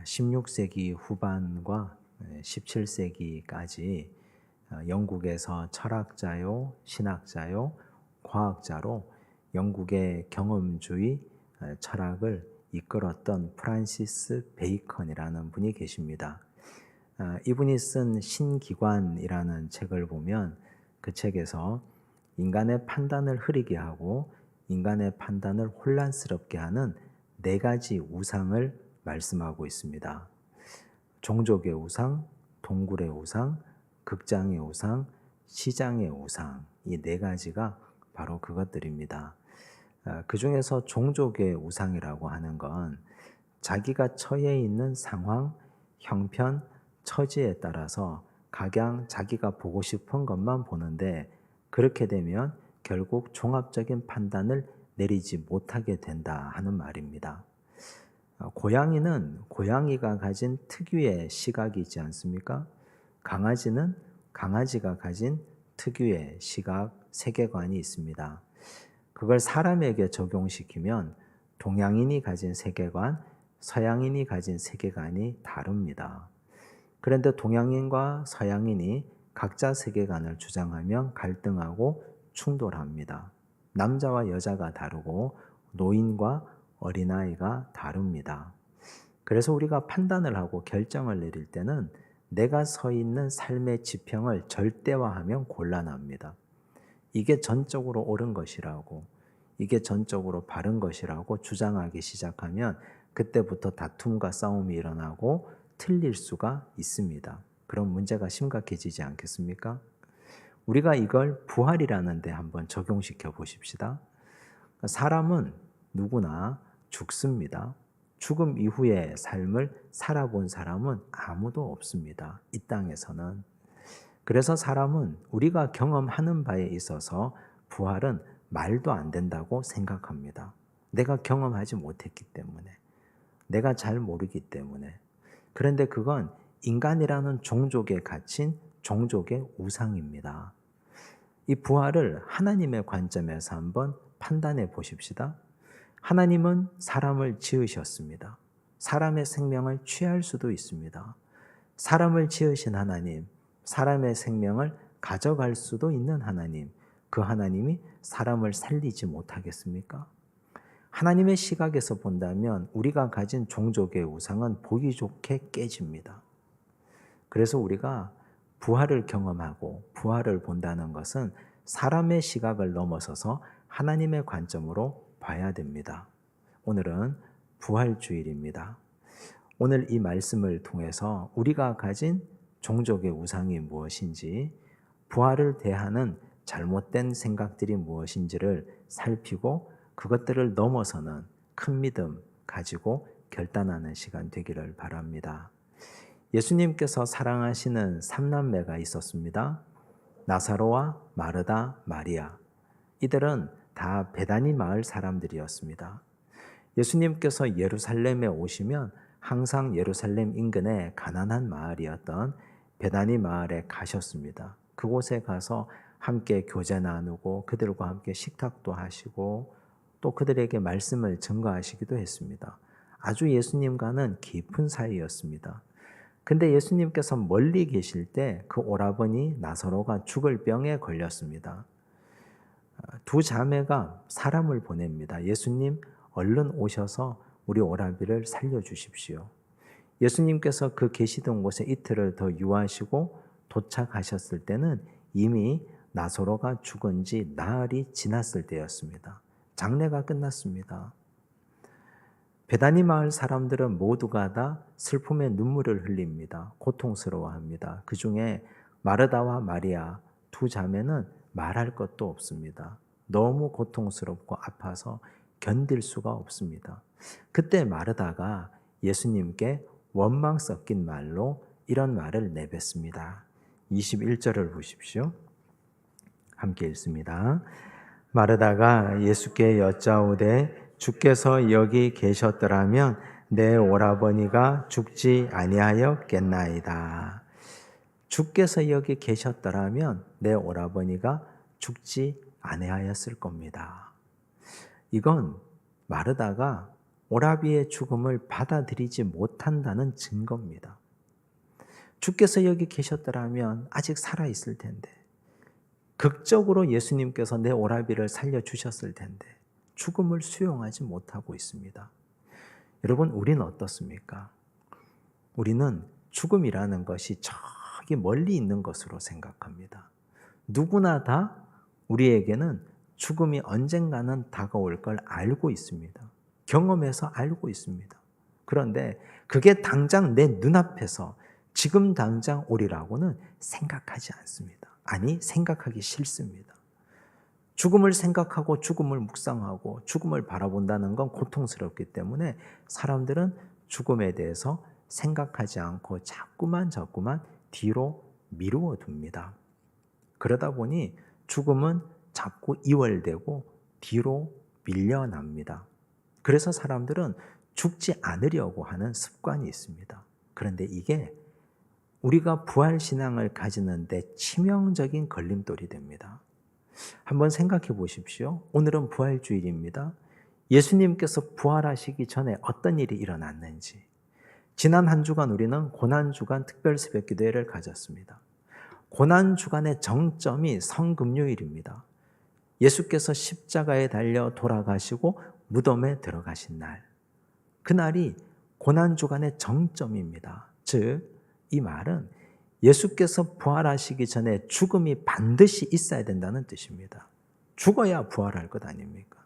16세기 후반과 17세기까지 영국에서 철학자요, 신학자요, 과학자로 영국의 경험주의 철학을 이끌었던 프란시스 베이컨이라는 분이 계십니다. 이분이 쓴 신기관이라는 책을 보면 그 책에서 인간의 판단을 흐리게 하고 인간의 판단을 혼란스럽게 하는 4가지 우상을 말씀하고 있습니다. 종족의 우상, 동굴의 우상, 극장의 우상, 시장의 우상, 이 4가지가 바로 그것들입니다. 그 중에서 종족의 우상이라고 하는 건 자기가 처해 있는 상황, 형편, 처지에 따라서 각양 자기가 보고 싶은 것만 보는데 그렇게 되면 결국 종합적인 판단을 내리지 못하게 된다 하는 말입니다. 고양이는 고양이가 가진 특유의 시각이 있지 않습니까? 강아지는 강아지가 가진 특유의 시각, 세계관이 있습니다. 그걸 사람에게 적용시키면 동양인이 가진 세계관, 서양인이 가진 세계관이 다릅니다. 그런데 동양인과 서양인이 각자 세계관을 주장하면 갈등하고 충돌합니다. 남자와 여자가 다르고 노인과 어린아이가 다릅니다. 그래서 우리가 판단을 하고 결정을 내릴 때는 내가 서 있는 삶의 지평을 절대화하면 곤란합니다. 이게 전적으로 옳은 것이라고, 이게 전적으로 바른 것이라고 주장하기 시작하면 그때부터 다툼과 싸움이 일어나고 틀릴 수가 있습니다. 그런 문제가 심각해지지 않겠습니까? 우리가 이걸 부활이라는 데 한번 적용시켜 보십시다. 사람은 누구나 죽습니다. 죽음 이후의 삶을 살아본 사람은 아무도 없습니다. 이 땅에서는. 그래서 사람은 우리가 경험하는 바에 있어서 부활은 말도 안 된다고 생각합니다. 내가 경험하지 못했기 때문에, 내가 잘 모르기 때문에. 그런데 그건 인간이라는 종족에 갇힌 종족의 우상입니다. 이 부활을 하나님의 관점에서 한번 판단해 보십시다. 하나님은 사람을 지으셨습니다. 사람의 생명을 취할 수도 있습니다. 사람을 지으신 하나님, 사람의 생명을 가져갈 수도 있는 하나님, 그 하나님이 사람을 살리지 못하겠습니까? 하나님의 시각에서 본다면 우리가 가진 종족의 우상은 보기 좋게 깨집니다. 그래서 우리가 부활을 경험하고 부활을 본다는 것은 사람의 시각을 넘어서서 하나님의 관점으로 봐야 됩니다. 오늘은 부활주일입니다. 오늘 이 말씀을 통해서 우리가 가진 종족의 우상이 무엇인지, 부활을 대하는 잘못된 생각들이 무엇인지를 살피고 그것들을 넘어서는 큰 믿음 가지고 결단하는 시간 되기를 바랍니다. 예수님께서 사랑하시는 3남매가 있었습니다. 나사로와 마르다, 마리아. 이들은 다 베다니 마을 사람들이었습니다. 예수님께서 예루살렘에 오시면 항상 예루살렘 인근의 가난한 마을이었던 베다니 마을에 가셨습니다. 그곳에 가서 함께 교제 나누고 그들과 함께 식탁도 하시고 또 그들에게 말씀을 증거하시기도 했습니다. 아주 예수님과는 깊은 사이였습니다. 근데 예수님께서 멀리 계실 때 그 오라버니 나사로가 죽을 병에 걸렸습니다. 2 자매가 사람을 보냅니다. 예수님 얼른 오셔서 우리 오라비를 살려주십시오. 예수님께서 그 계시던 곳에 이틀을 더 유하시고 도착하셨을 때는 이미 나사로가 죽은 지 나흘이 지났을 때였습니다. 장례가 끝났습니다. 베다니 마을 사람들은 모두가 다 슬픔의 눈물을 흘립니다. 고통스러워합니다. 그 중에 마르다와 마리아 2 자매는 말할 것도 없습니다. 너무 고통스럽고 아파서 견딜 수가 없습니다. 그때 마르다가 예수님께 원망 섞인 말로 이런 말을 내뱉습니다. 21절을 보십시오. 함께 읽습니다. 마르다가 예수께 여짜오되 주께서 여기 계셨더라면 내 오라버니가 죽지 아니하였겠나이다. 주께서 여기 계셨더라면 내 오라버니가 죽지 아니하였을 겁니다. 이건 마르다가 오라비의 죽음을 받아들이지 못한다는 증거입니다. 주께서 여기 계셨더라면 아직 살아있을 텐데, 극적으로 예수님께서 내 오라비를 살려주셨을 텐데 죽음을 수용하지 못하고 있습니다. 여러분, 우리는 어떻습니까? 우리는 죽음이라는 것이 저기 멀리 있는 것으로 생각합니다. 누구나 다 우리에게는 죽음이 언젠가는 다가올 걸 알고 있습니다. 경험해서 알고 있습니다. 그런데 그게 당장 내 눈앞에서 지금 당장 오리라고는 생각하지 않습니다. 아니, 생각하기 싫습니다. 죽음을 생각하고 죽음을 묵상하고 죽음을 바라본다는 건 고통스럽기 때문에 사람들은 죽음에 대해서 생각하지 않고 자꾸만 뒤로 미루어 둡니다. 그러다 보니 죽음은 자꾸 이월되고 뒤로 밀려납니다. 그래서 사람들은 죽지 않으려고 하는 습관이 있습니다. 그런데 이게 우리가 부활신앙을 가지는데 치명적인 걸림돌이 됩니다. 한번 생각해 보십시오. 오늘은 부활주일입니다. 예수님께서 부활하시기 전에 어떤 일이 일어났는지. 지난 한 주간 우리는 고난주간 특별 새벽기도회를 가졌습니다. 고난주간의 정점이 성금요일입니다. 예수께서 십자가에 달려 돌아가시고 무덤에 들어가신 날. 그날이 고난주간의 정점입니다. 즉, 이 말은 예수께서 부활하시기 전에 죽음이 반드시 있어야 된다는 뜻입니다. 죽어야 부활할 것 아닙니까?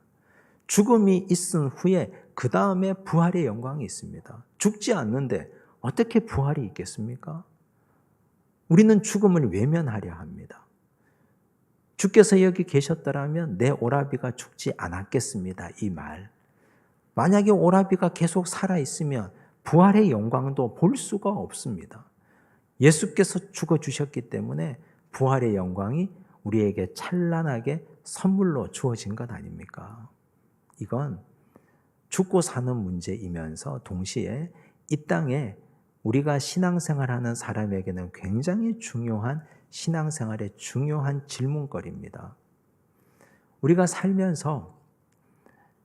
죽음이 있은 후에 그 다음에 부활의 영광이 있습니다. 죽지 않는데 어떻게 부활이 있겠습니까? 우리는 죽음을 외면하려 합니다. 주께서 여기 계셨더라면 내 오라비가 죽지 않았겠습니다. 이 말. 만약에 오라비가 계속 살아있으면 부활의 영광도 볼 수가 없습니다. 예수께서 죽어주셨기 때문에 부활의 영광이 우리에게 찬란하게 선물로 주어진 것 아닙니까? 이건 죽고 사는 문제이면서 동시에 이 땅에 우리가 신앙생활하는 사람에게는 굉장히 중요한 신앙생활의 중요한 질문거리입니다. 우리가 살면서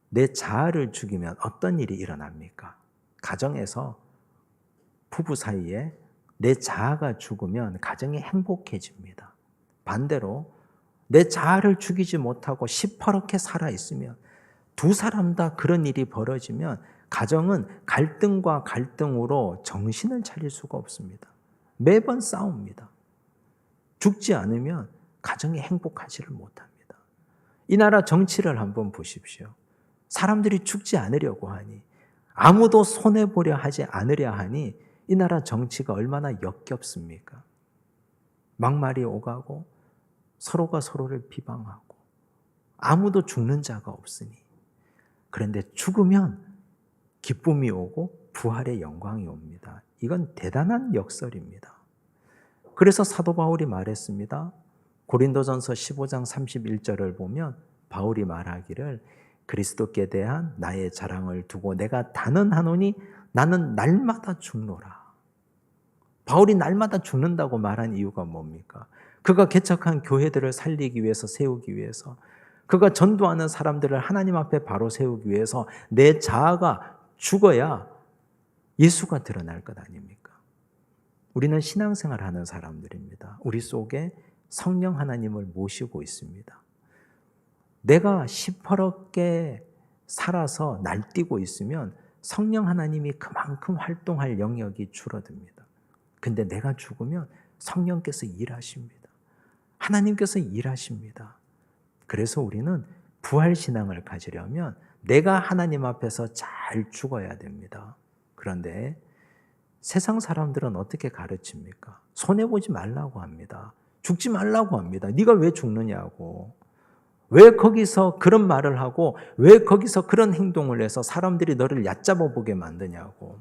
내 자아를 죽이면 어떤 일이 일어납니까? 가정에서 부부 사이에 내 자아가 죽으면 가정이 행복해집니다. 반대로 내 자아를 죽이지 못하고 시퍼렇게 살아있으면 두 사람 다 그런 일이 벌어지면 가정은 갈등과 갈등으로 정신을 차릴 수가 없습니다. 매번 싸웁니다. 죽지 않으면 가정이 행복하지를 못합니다. 이 나라 정치를 한번 보십시오. 사람들이 죽지 않으려고 하니, 아무도 손해보려 하지 않으려 하니 이 나라 정치가 얼마나 역겹습니까? 막말이 오가고 서로가 서로를 비방하고 아무도 죽는 자가 없으니. 그런데 죽으면 기쁨이 오고 부활의 영광이 옵니다. 이건 대단한 역설입니다. 그래서 사도 바울이 말했습니다. 고린도전서 15장 31절을 보면 바울이 말하기를 그리스도께 대한 나의 자랑을 두고 내가 단언하노니 나는 날마다 죽노라. 바울이 날마다 죽는다고 말한 이유가 뭡니까? 그가 개척한 교회들을 살리기 위해서, 세우기 위해서, 그가 전도하는 사람들을 하나님 앞에 바로 세우기 위해서 내 자아가 죽어야 예수가 드러날 것 아닙니까? 우리는 신앙생활하는 사람들입니다. 우리 속에 성령 하나님을 모시고 있습니다. 내가 시퍼렇게 살아서 날뛰고 있으면 성령 하나님이 그만큼 활동할 영역이 줄어듭니다. 근데 내가 죽으면 성령께서 일하십니다. 하나님께서 일하십니다. 그래서 우리는 부활신앙을 가지려면 내가 하나님 앞에서 잘 죽어야 됩니다. 그런데 세상 사람들은 어떻게 가르칩니까? 손해보지 말라고 합니다. 죽지 말라고 합니다. 네가 왜 죽느냐고. 왜 거기서 그런 말을 하고 왜 거기서 그런 행동을 해서 사람들이 너를 얕잡아 보게 만드냐고.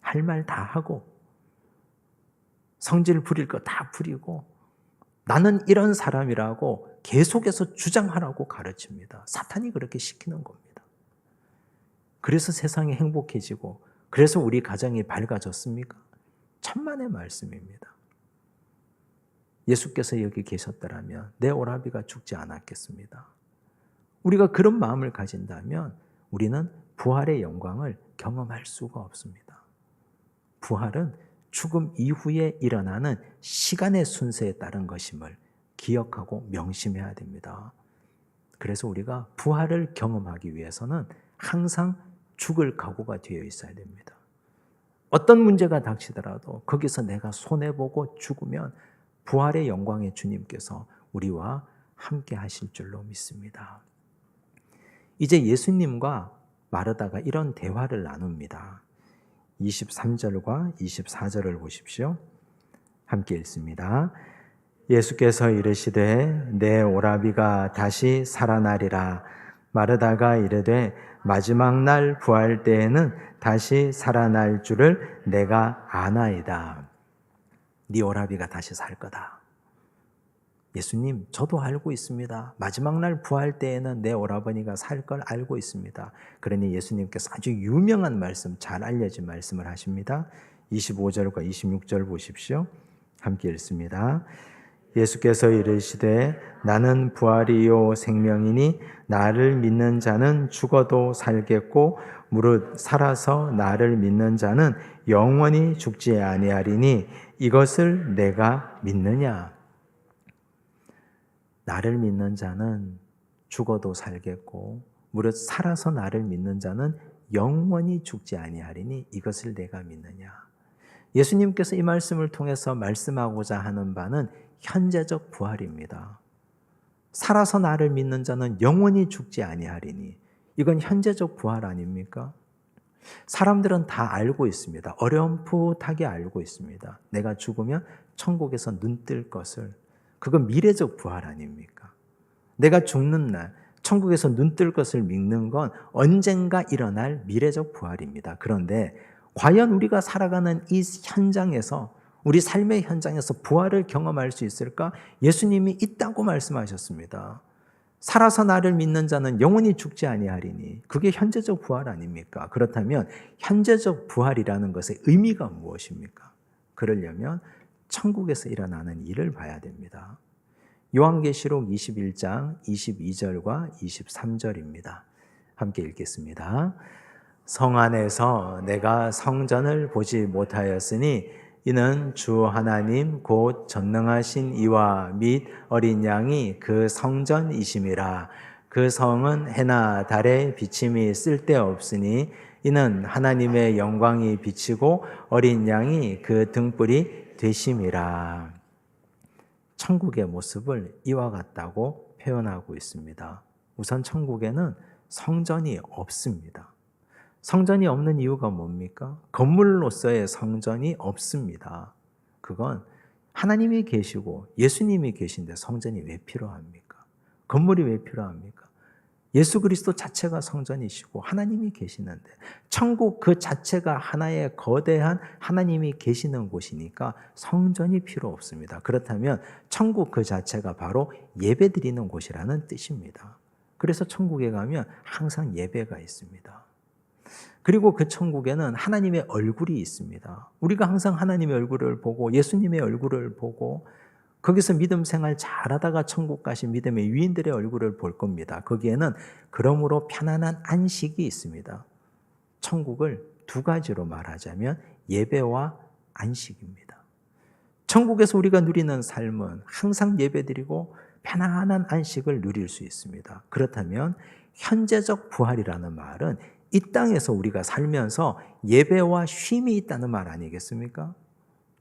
할 말 다 하고 성질 부릴 거 다 부리고 나는 이런 사람이라고 계속해서 주장하라고 가르칩니다. 사탄이 그렇게 시키는 겁니다. 그래서 세상이 행복해지고 그래서 우리 가정이 밝아졌습니까? 천만의 말씀입니다. 예수께서 여기 계셨더라면 내 오라비가 죽지 않았겠습니다. 우리가 그런 마음을 가진다면 우리는 부활의 영광을 경험할 수가 없습니다. 부활은 죽음 이후에 일어나는 시간의 순서에 따른 것임을 기억하고 명심해야 됩니다. 그래서 우리가 부활을 경험하기 위해서는 항상 죽을 각오가 되어 있어야 됩니다. 어떤 문제가 닥치더라도 거기서 내가 손해보고 죽으면 부활의 영광의 주님께서 우리와 함께 하실 줄로 믿습니다. 이제 예수님과 마르다가 이런 대화를 나눕니다. 23절과 24절을 보십시오. 함께 읽습니다. 예수께서 이르시되 내 오라비가 다시 살아나리라. 마르다가 이르되 마지막 날 부활 때에는 다시 살아날 줄을 내가 아나이다. 네 오라비가 다시 살 거다. 예수님, 저도 알고 있습니다. 마지막 날 부활 때에는 내 오라버니가 살 걸 알고 있습니다. 그러니 예수님께서 아주 유명한 말씀, 잘 알려진 말씀을 하십니다. 25절과 26절 보십시오. 함께 읽습니다. 예수께서 이르시되 나는 부활이요 생명이니 나를 믿는 자는 죽어도 살겠고 무릇 살아서 나를 믿는 자는 영원히 죽지 아니하리니 이것을 내가 믿느냐? 나를 믿는 자는 죽어도 살겠고 무릇 살아서 나를 믿는 자는 영원히 죽지 아니하리니 이것을 내가 믿느냐? 예수님께서 이 말씀을 통해서 말씀하고자 하는 바는 현재적 부활입니다. 살아서 나를 믿는 자는 영원히 죽지 아니하리니 이건 현재적 부활 아닙니까? 사람들은 다 알고 있습니다. 어렴풋하게 알고 있습니다. 내가 죽으면 천국에서 눈 뜰 것을. 그건 미래적 부활 아닙니까? 내가 죽는 날 천국에서 눈 뜰 것을 믿는 건 언젠가 일어날 미래적 부활입니다. 그런데 과연 우리가 살아가는 이 현장에서 우리 삶의 현장에서 부활을 경험할 수 있을까? 예수님이 있다고 말씀하셨습니다. 살아서 나를 믿는 자는 영원히 죽지 아니하리니 그게 현재적 부활 아닙니까? 그렇다면 현재적 부활이라는 것의 의미가 무엇입니까? 그러려면 천국에서 일어나는 일을 봐야 됩니다. 요한계시록 21장 22절과 23절입니다. 함께 읽겠습니다. 성 안에서 내가 성전을 보지 못하였으니 이는 주 하나님 곧 전능하신 이와 및 어린 양이 그 성전이심이라. 그 성은 해나 달의 비침이 쓸데없으니 이는 하나님의 영광이 비치고 어린 양이 그 등불이 되심이라. 천국의 모습을 이와 같다고 표현하고 있습니다. 우선 천국에는 성전이 없습니다. 성전이 없는 이유가 뭡니까? 건물로서의 성전이 없습니다. 그건 하나님이 계시고 예수님이 계신데 성전이 왜 필요합니까? 건물이 왜 필요합니까? 예수 그리스도 자체가 성전이시고 하나님이 계시는데 천국 그 자체가 하나의 거대한 하나님이 계시는 곳이니까 성전이 필요 없습니다. 그렇다면 천국 그 자체가 바로 예배드리는 곳이라는 뜻입니다. 그래서 천국에 가면 항상 예배가 있습니다. 그리고 그 천국에는 하나님의 얼굴이 있습니다. 우리가 항상 하나님의 얼굴을 보고 예수님의 얼굴을 보고 거기서 믿음 생활 잘하다가 천국 가신 믿음의 위인들의 얼굴을 볼 겁니다. 거기에는 그러므로 편안한 안식이 있습니다. 천국을 두 가지로 말하자면 예배와 안식입니다. 천국에서 우리가 누리는 삶은 항상 예배드리고 편안한 안식을 누릴 수 있습니다. 그렇다면 현재적 부활이라는 말은 이 땅에서 우리가 살면서 예배와 쉼이 있다는 말 아니겠습니까?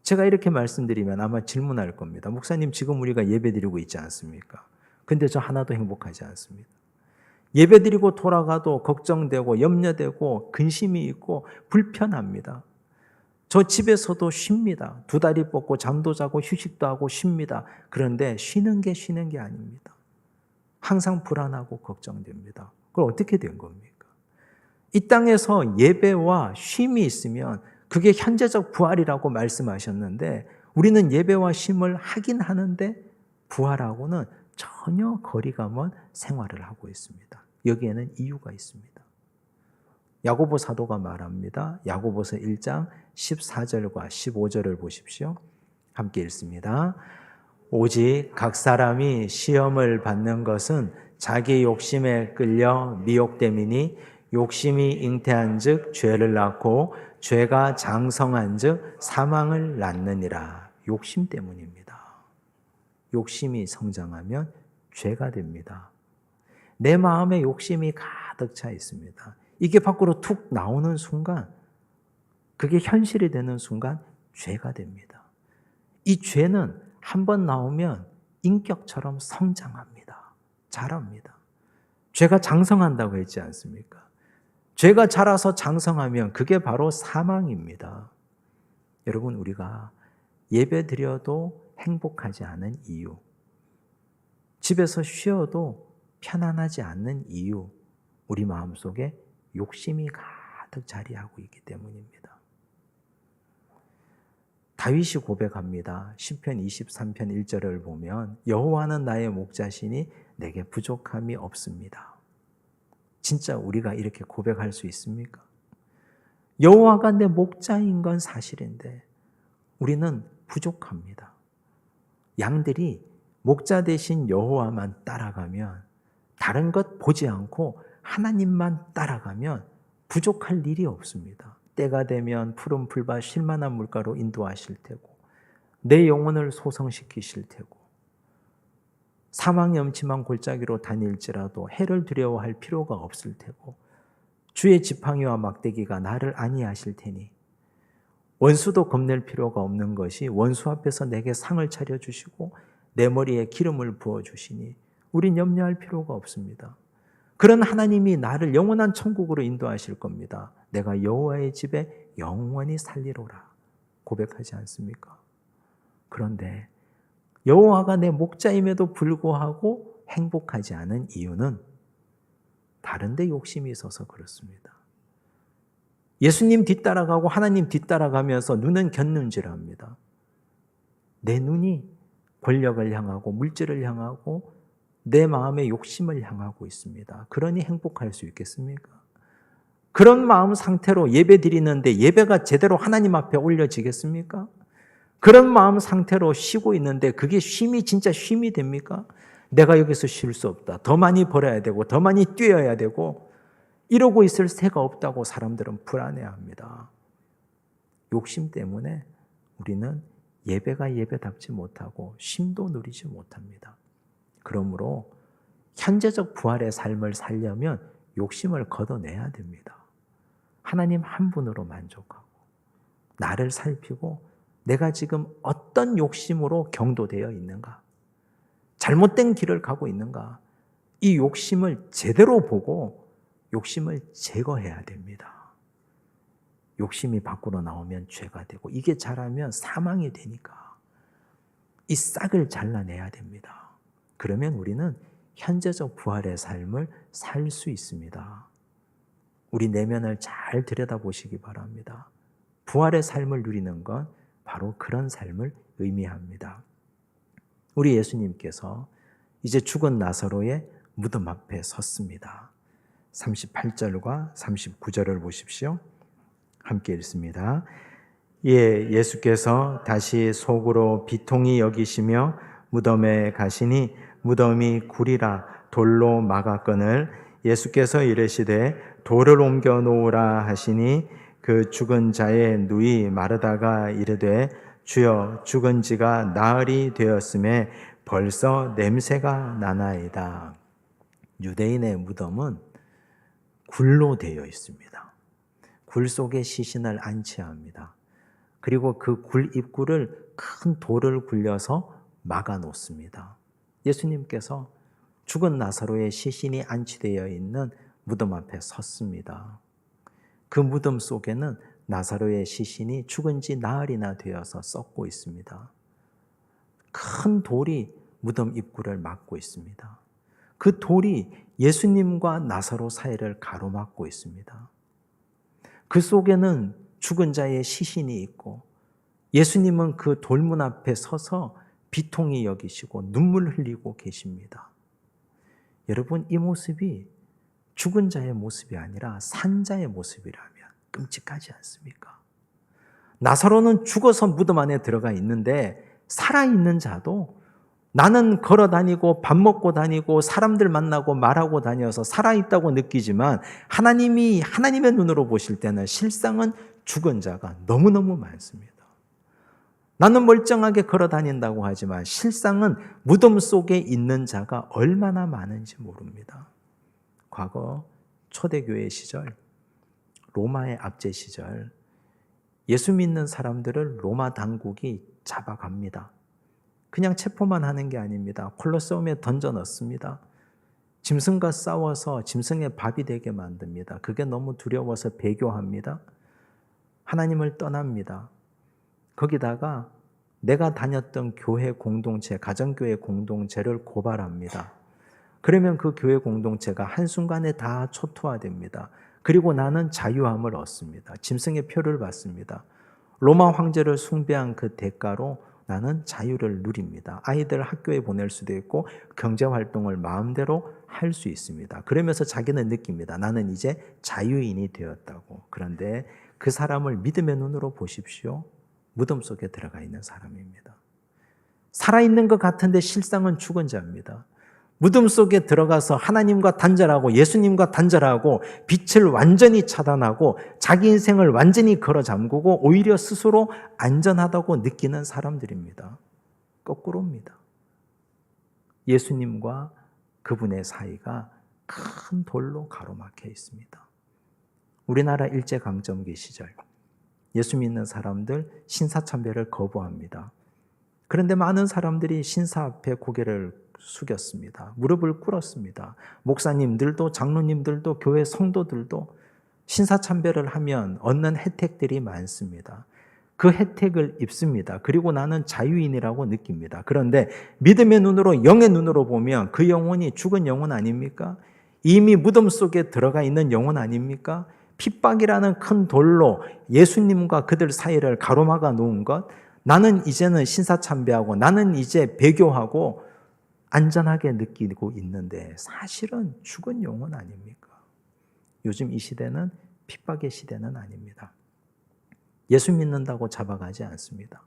제가 이렇게 말씀드리면 아마 질문할 겁니다. 목사님, 지금 우리가 예배드리고 있지 않습니까? 근데 저 하나도 행복하지 않습니다. 예배드리고 돌아가도 걱정되고 염려되고 근심이 있고 불편합니다. 저 집에서도 쉽니다. 두 다리 뻗고 잠도 자고 휴식도 하고 쉽니다. 그런데 쉬는 게 아닙니다. 항상 불안하고 걱정됩니다. 그럼 어떻게 된 겁니까? 이 땅에서 예배와 쉼이 있으면 그게 현재적 부활이라고 말씀하셨는데 우리는 예배와 쉼을 하긴 하는데 부활하고는 전혀 거리가 먼 생활을 하고 있습니다. 여기에는 이유가 있습니다. 야고보 사도가 말합니다. 야고보서 1장 14절과 15절을 보십시오. 함께 읽습니다. 오직 각 사람이 시험을 받는 것은 자기 욕심에 끌려 미혹됨이니 욕심이 잉태한즉 죄를 낳고 죄가 장성한즉 사망을 낳느니라. 욕심 때문입니다. 욕심이 성장하면 죄가 됩니다. 내 마음에 욕심이 가득 차 있습니다. 이게 밖으로 툭 나오는 순간, 그게 현실이 되는 순간 죄가 됩니다. 이 죄는 한번 나오면 인격처럼 성장합니다. 자랍니다. 죄가 장성한다고 했지 않습니까? 죄가 자라서 장성하면 그게 바로 사망입니다. 여러분, 우리가 예배 드려도 행복하지 않은 이유, 집에서 쉬어도 편안하지 않는 이유, 우리 마음속에 욕심이 가득 자리하고 있기 때문입니다. 다윗이 고백합니다. 시편 23편 1절을 보면 여호와는 나의 목자시니 내게 부족함이 없습니다. 진짜 우리가 이렇게 고백할 수 있습니까? 여호와가 내 목자인 건 사실인데 우리는 부족합니다. 양들이 목자 대신 여호와만 따라가면, 다른 것 보지 않고 하나님만 따라가면 부족할 일이 없습니다. 때가 되면 푸른 풀밭 쉴만한 물가로 인도하실 테고, 내 영혼을 소성시키실 테고, 사망의 음침한 골짜기로 다닐지라도 해를 두려워할 필요가 없을 테고, 주의 지팡이와 막대기가 나를 안위하실 테니 원수도 겁낼 필요가 없는 것이 원수 앞에서 내게 상을 차려주시고 내 머리에 기름을 부어주시니 우린 염려할 필요가 없습니다. 그런 하나님이 나를 영원한 천국으로 인도하실 겁니다. 내가 여호와의 집에 영원히 살리로라 고백하지 않습니까? 그런데 여호와가 내 목자임에도 불구하고 행복하지 않은 이유는 다른 데 욕심이 있어서 그렇습니다. 예수님 뒤따라가고 하나님 뒤따라가면서 눈은 곁눈질합니다. 내 눈이 권력을 향하고 물질을 향하고 내 마음의 욕심을 향하고 있습니다. 그러니 행복할 수 있겠습니까? 그런 마음 상태로 예배 드리는데 예배가 제대로 하나님 앞에 올려지겠습니까? 그런 마음 상태로 쉬고 있는데 그게 쉼이 진짜 쉼이 됩니까? 내가 여기서 쉴 수 없다. 더 많이 벌어야 되고 더 많이 뛰어야 되고 이러고 있을 새가 없다고 사람들은 불안해합니다. 욕심 때문에 우리는 예배가 예배답지 못하고 쉼도 누리지 못합니다. 그러므로 현재적 부활의 삶을 살려면 욕심을 걷어내야 됩니다. 하나님 한 분으로 만족하고 나를 살피고 내가 지금 어떤 욕심으로 경도되어 있는가? 잘못된 길을 가고 있는가? 이 욕심을 제대로 보고 욕심을 제거해야 됩니다. 욕심이 밖으로 나오면 죄가 되고 이게 자라면 사망이 되니까 이 싹을 잘라내야 됩니다. 그러면 우리는 현재적 부활의 삶을 살 수 있습니다. 우리 내면을 잘 들여다보시기 바랍니다. 부활의 삶을 누리는 건 바로 그런 삶을 의미합니다. 우리 예수님께서 이제 죽은 나사로의 무덤 앞에 섰습니다. 38절과 39절을 보십시오. 함께 읽습니다. 예수께서 다시 속으로 비통히 여기시며 무덤에 가시니 무덤이 굴이라 돌로 막았거늘 예수께서 이르시되 돌을 옮겨 놓으라 하시니 그 죽은 자의 누이 마르다가 이르되 주여 죽은 지가 나흘이 되었음에 벌써 냄새가 나나이다. 유대인의 무덤은 굴로 되어 있습니다. 굴 속에 시신을 안치합니다. 그리고 그 굴 입구를 큰 돌을 굴려서 막아 놓습니다. 예수님께서 죽은 나사로의 시신이 안치되어 있는 무덤 앞에 섰습니다. 그 무덤 속에는 나사로의 시신이 죽은 지 나흘이나 되어서 썩고 있습니다. 큰 돌이 무덤 입구를 막고 있습니다. 그 돌이 예수님과 나사로 사이를 가로막고 있습니다. 그 속에는 죽은 자의 시신이 있고 예수님은 그 돌문 앞에 서서 비통히 여기시고 눈물 흘리고 계십니다. 여러분, 이 모습이 죽은 자의 모습이 아니라 산 자의 모습이라면 끔찍하지 않습니까? 나사로는 죽어서 무덤 안에 들어가 있는데 살아있는 자도 나는 걸어 다니고 밥 먹고 다니고 사람들 만나고 말하고 다녀서 살아있다고 느끼지만 하나님의 눈으로 보실 때는 실상은 죽은 자가 너무너무 많습니다. 나는 멀쩡하게 걸어 다닌다고 하지만 실상은 무덤 속에 있는 자가 얼마나 많은지 모릅니다. 과거 초대교회 시절, 로마의 압제 시절, 예수 믿는 사람들을 로마 당국이 잡아갑니다. 그냥 체포만 하는 게 아닙니다. 콜로세움에 던져 넣습니다. 짐승과 싸워서 짐승의 밥이 되게 만듭니다. 그게 너무 두려워서 배교합니다. 하나님을 떠납니다. 거기다가 내가 다녔던 교회 공동체, 가정교회 공동체를 고발합니다. 그러면 그 교회 공동체가 한순간에 다 초토화됩니다. 그리고 나는 자유함을 얻습니다. 짐승의 표를 받습니다. 로마 황제를 숭배한 그 대가로 나는 자유를 누립니다. 아이들 학교에 보낼 수도 있고 경제활동을 마음대로 할 수 있습니다. 그러면서 자기는 느낍니다. 나는 이제 자유인이 되었다고. 그런데 그 사람을 믿음의 눈으로 보십시오. 무덤 속에 들어가 있는 사람입니다. 살아있는 것 같은데 실상은 죽은 자입니다. 무덤 속에 들어가서 하나님과 단절하고 예수님과 단절하고 빛을 완전히 차단하고 자기 인생을 완전히 걸어 잠그고 오히려 스스로 안전하다고 느끼는 사람들입니다. 거꾸로입니다. 예수님과 그분의 사이가 큰 돌로 가로막혀 있습니다. 우리나라 일제강점기 시절 예수 믿는 사람들 신사참배를 거부합니다. 그런데 많은 사람들이 신사 앞에 고개를 숙였습니다. 무릎을 꿇었습니다. 목사님들도 장로님들도 교회 성도들도 신사참배를 하면 얻는 혜택들이 많습니다. 그 혜택을 입습니다. 그리고 나는 자유인이라고 느낍니다. 그런데 믿음의 눈으로 영의 눈으로 보면 그 영혼이 죽은 영혼 아닙니까? 이미 무덤 속에 들어가 있는 영혼 아닙니까? 핍박이라는 큰 돌로 예수님과 그들 사이를 가로막아 놓은 것, 나는 이제는 신사참배하고 나는 이제 배교하고 안전하게 느끼고 있는데 사실은 죽은 영혼 아닙니까? 요즘 이 시대는 핍박의 시대는 아닙니다. 예수 믿는다고 잡아가지 않습니다.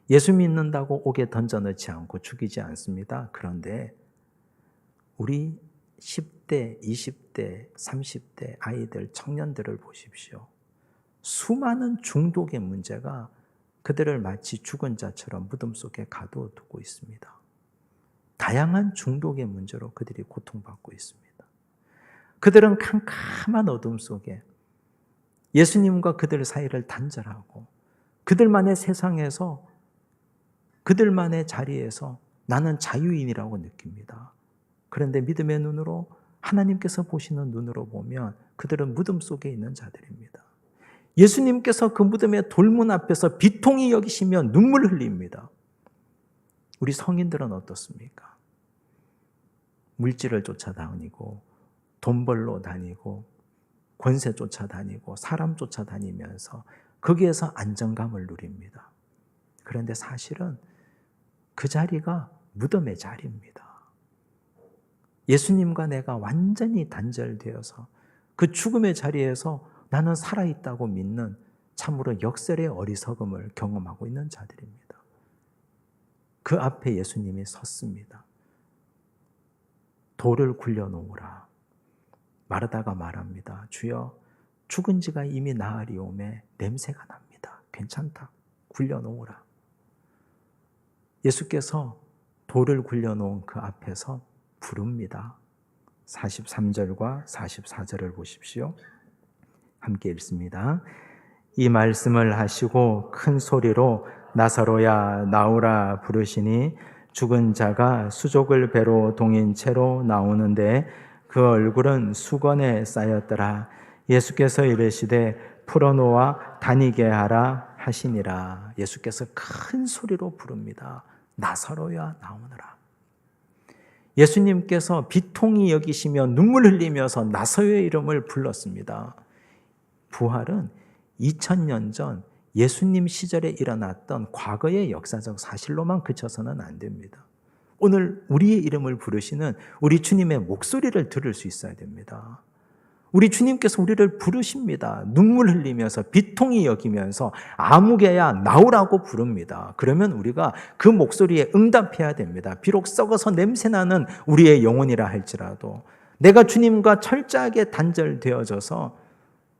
예수 믿는다고 옥에 던져넣지 않고 죽이지 않습니다. 그런데 우리 10대, 20대, 30대 아이들, 청년들을 보십시오. 수많은 중독의 문제가 그들을 마치 죽은 자처럼 무덤 속에 가둬두고 있습니다. 다양한 중독의 문제로 그들이 고통받고 있습니다. 그들은 캄캄한 어둠 속에 예수님과 그들 사이를 단절하고 그들만의 세상에서 그들만의 자리에서 나는 자유인이라고 느낍니다. 그런데 믿음의 눈으로 하나님께서 보시는 눈으로 보면 그들은 무덤 속에 있는 자들입니다. 예수님께서 그 무덤의 돌문 앞에서 비통히 여기시며 눈물 흘립니다. 우리 성인들은 어떻습니까? 물질을 쫓아다니고 돈 벌러 다니고 권세 쫓아다니고 사람 쫓아다니면서 거기에서 안정감을 누립니다. 그런데 사실은 그 자리가 무덤의 자리입니다. 예수님과 내가 완전히 단절되어서 그 죽음의 자리에서 나는 살아있다고 믿는 참으로 역설의 어리석음을 경험하고 있는 자들입니다. 그 앞에 예수님이 섰습니다. 돌을 굴려놓으라. 마르다가 말합니다. 주여, 죽은 지가 이미 나으리오매 냄새가 납니다. 괜찮다. 굴려놓으라. 예수께서 돌을 굴려놓은 그 앞에서 부릅니다. 43절과 44절을 보십시오. 함께 읽습니다. 이 말씀을 하시고 큰 소리로 나사로야 나오라 부르시니 죽은 자가 수족을 배로 동인 채로 나오는데 그 얼굴은 수건에 쌓였더라. 예수께서 이르시되 풀어놓아 다니게 하라 하시니라. 예수께서 큰 소리로 부릅니다. 나사로야 나오너라. 예수님께서 비통히 여기시며 눈물 흘리면서 나사로의 이름을 불렀습니다. 부활은 2000년 전 예수님 시절에 일어났던 과거의 역사적 사실로만 그쳐서는 안 됩니다. 오늘 우리의 이름을 부르시는 우리 주님의 목소리를 들을 수 있어야 됩니다. 우리 주님께서 우리를 부르십니다. 눈물 흘리면서 비통히 여기면서 아무개야 나오라고 부릅니다. 그러면 우리가 그 목소리에 응답해야 됩니다. 비록 썩어서 냄새나는 우리의 영혼이라 할지라도 내가 주님과 철저하게 단절되어져서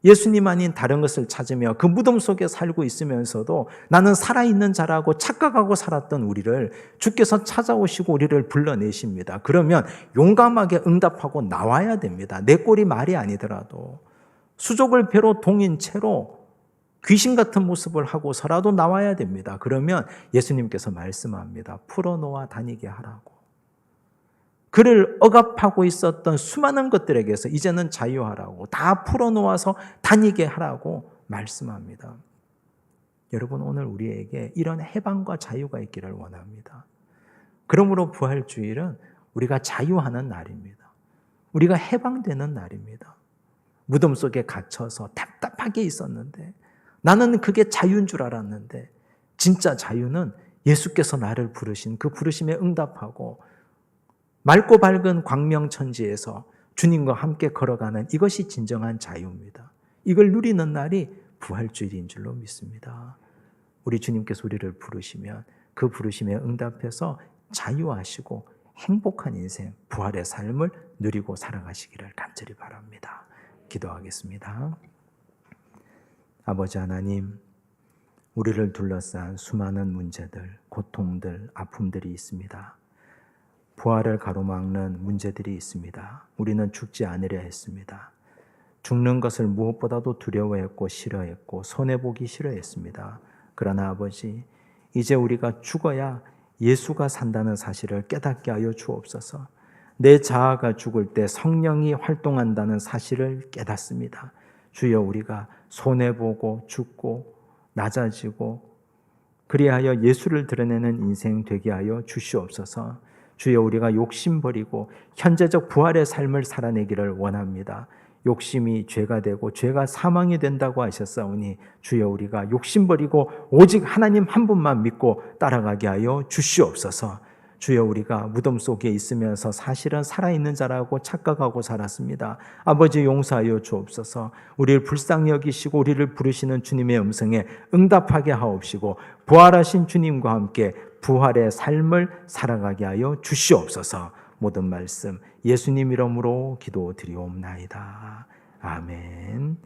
예수님 아닌 다른 것을 찾으며 그 무덤 속에 살고 있으면서도 나는 살아있는 자라고 착각하고 살았던 우리를 주께서 찾아오시고 우리를 불러내십니다. 그러면 용감하게 응답하고 나와야 됩니다. 내 꼴이 말이 아니더라도 수족을 배로 동인 채로 귀신 같은 모습을 하고서라도 나와야 됩니다. 그러면 예수님께서 말씀합니다. 풀어놓아 다니게 하라고. 그를 억압하고 있었던 수많은 것들에게서 이제는 자유하라고, 다 풀어놓아서 다니게 하라고 말씀합니다. 여러분, 오늘 우리에게 이런 해방과 자유가 있기를 원합니다. 그러므로 부활주일은 우리가 자유하는 날입니다. 우리가 해방되는 날입니다. 무덤 속에 갇혀서 답답하게 있었는데 나는 그게 자유인 줄 알았는데 진짜 자유는 예수께서 나를 부르신 그 부르심에 응답하고 맑고 밝은 광명천지에서 주님과 함께 걸어가는 이것이 진정한 자유입니다. 이걸 누리는 날이 부활주일인 줄로 믿습니다. 우리 주님께서 우리를 부르시면 그 부르심에 응답해서 자유하시고 행복한 인생, 부활의 삶을 누리고 살아가시기를 간절히 바랍니다. 기도하겠습니다. 아버지 하나님, 우리를 둘러싼 수많은 문제들, 고통들, 아픔들이 있습니다. 부활을 가로막는 문제들이 있습니다. 우리는 죽지 않으려 했습니다. 죽는 것을 무엇보다도 두려워했고 싫어했고 손해보기 싫어했습니다. 그러나 아버지, 이제 우리가 죽어야 예수가 산다는 사실을 깨닫게 하여 주옵소서. 내 자아가 죽을 때 성령이 활동한다는 사실을 깨닫습니다. 주여, 우리가 손해보고 죽고 낮아지고 그리하여 예수를 드러내는 인생 되게 하여 주시옵소서. 주여, 우리가 욕심 버리고 현재적 부활의 삶을 살아내기를 원합니다. 욕심이 죄가 되고 죄가 사망이 된다고 하셨사오니 주여, 우리가 욕심 버리고 오직 하나님 한 분만 믿고 따라가게 하여 주시옵소서. 주여, 우리가 무덤 속에 있으면서 사실은 살아있는 자라고 착각하고 살았습니다. 아버지, 용서하여 주옵소서. 우리를 불쌍히 여기시고 우리를 부르시는 주님의 음성에 응답하게 하옵시고 부활하신 주님과 함께 부활의 삶을 살아가게 하여 주시옵소서. 모든 말씀 예수님 이름으로 기도드리옵나이다. 아멘.